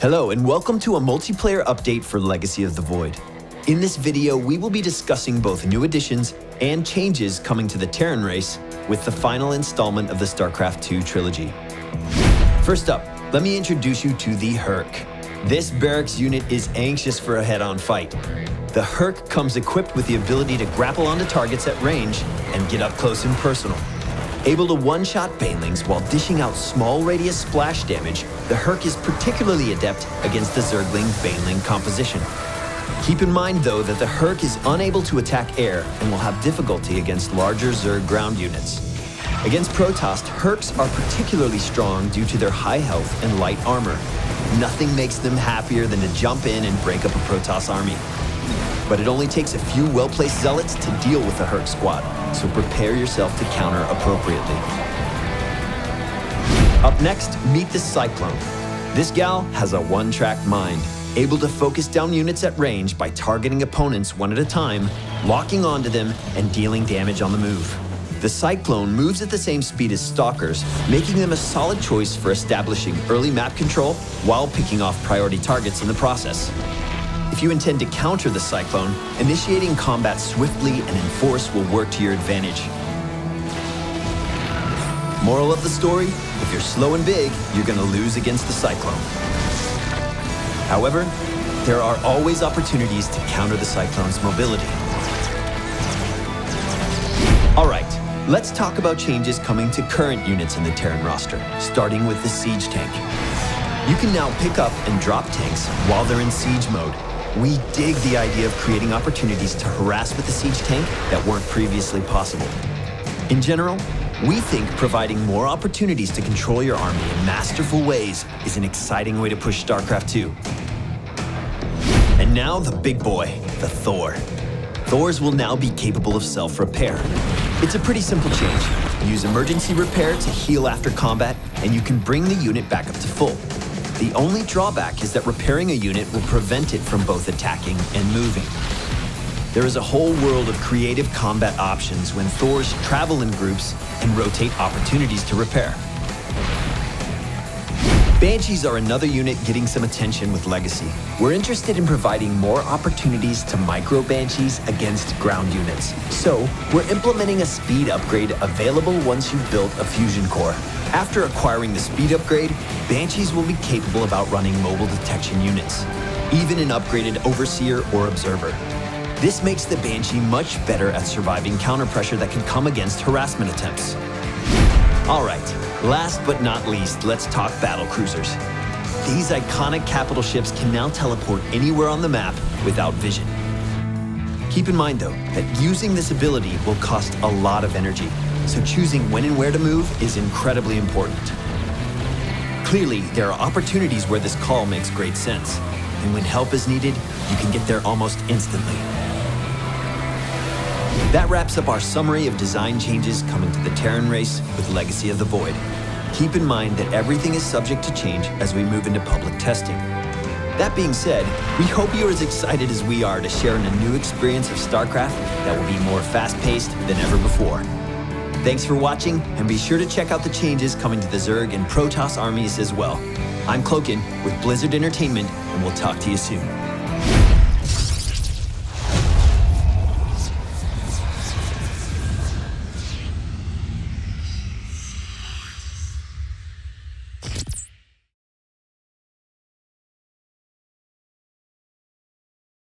Hello and welcome to a multiplayer update for Legacy of the Void. In this video, we will be discussing both new additions and changes coming to the Terran race with the final installment of the StarCraft II trilogy. First up, let me introduce you to the Herc. This barracks unit is anxious for a head-on fight. The Herc comes equipped with the ability to grapple onto targets at range and get up close and personal. Able to one-shot banelings while dishing out small radius splash damage, the Herc is particularly adept against the Zergling baneling composition. Keep in mind, though, that the Herc is unable to attack air and will have difficulty against larger Zerg ground units. Against Protoss, Hercs are particularly strong due to their high health and light armor. Nothing makes them happier than to jump in and break up a Protoss army. But it only takes a few well-placed zealots to deal with the Herc squad, so prepare yourself to counter appropriately. Up next, meet the Cyclone. This gal has a one-track mind, able to focus down units at range by targeting opponents one at a time, locking onto them, and dealing damage on the move. The Cyclone moves at the same speed as Stalkers, making them a solid choice for establishing early map control while picking off priority targets in the process. If you intend to counter the Cyclone, initiating combat swiftly and in force will work to your advantage. Moral of the story, if you're slow and big, you're going to lose against the Cyclone. However, there are always opportunities to counter the Cyclone's mobility. Alright, let's talk about changes coming to current units in the Terran roster, starting with the Siege Tank. You can now pick up and drop tanks while they're in siege mode. We dig the idea of creating opportunities to harass with the siege tank that weren't previously possible. In general, we think providing more opportunities to control your army in masterful ways is an exciting way to push StarCraft II. And now the big boy, the Thor. Thors will now be capable of self-repair. It's a pretty simple change. Use emergency repair to heal after combat, and you can bring the unit back up to full. The only drawback is that repairing a unit will prevent it from both attacking and moving. There is a whole world of creative combat options when Thors travel in groups and rotate opportunities to repair. Banshees are another unit getting some attention with Legacy. We're interested in providing more opportunities to micro-Banshees against ground units. So, we're implementing a speed upgrade available once you've built a fusion core. After acquiring the speed upgrade, Banshees will be capable of outrunning mobile detection units, even an upgraded Overseer or Observer. This makes the Banshee much better at surviving counter pressure that can come against harassment attempts. Alright, last but not least, let's talk battlecruisers. These iconic capital ships can now teleport anywhere on the map without vision. Keep in mind, though, that using this ability will cost a lot of energy, so choosing when and where to move is incredibly important. Clearly, there are opportunities where this call makes great sense, and when help is needed, you can get there almost instantly. That wraps up our summary of design changes coming to the Terran race with Legacy of the Void. Keep in mind that everything is subject to change as we move into public testing. That being said, we hope you're as excited as we are to share in a new experience of StarCraft that will be more fast-paced than ever before. Thanks for watching, and be sure to check out the changes coming to the Zerg and Protoss armies as well. I'm Cloakin with Blizzard Entertainment, and we'll talk to you soon.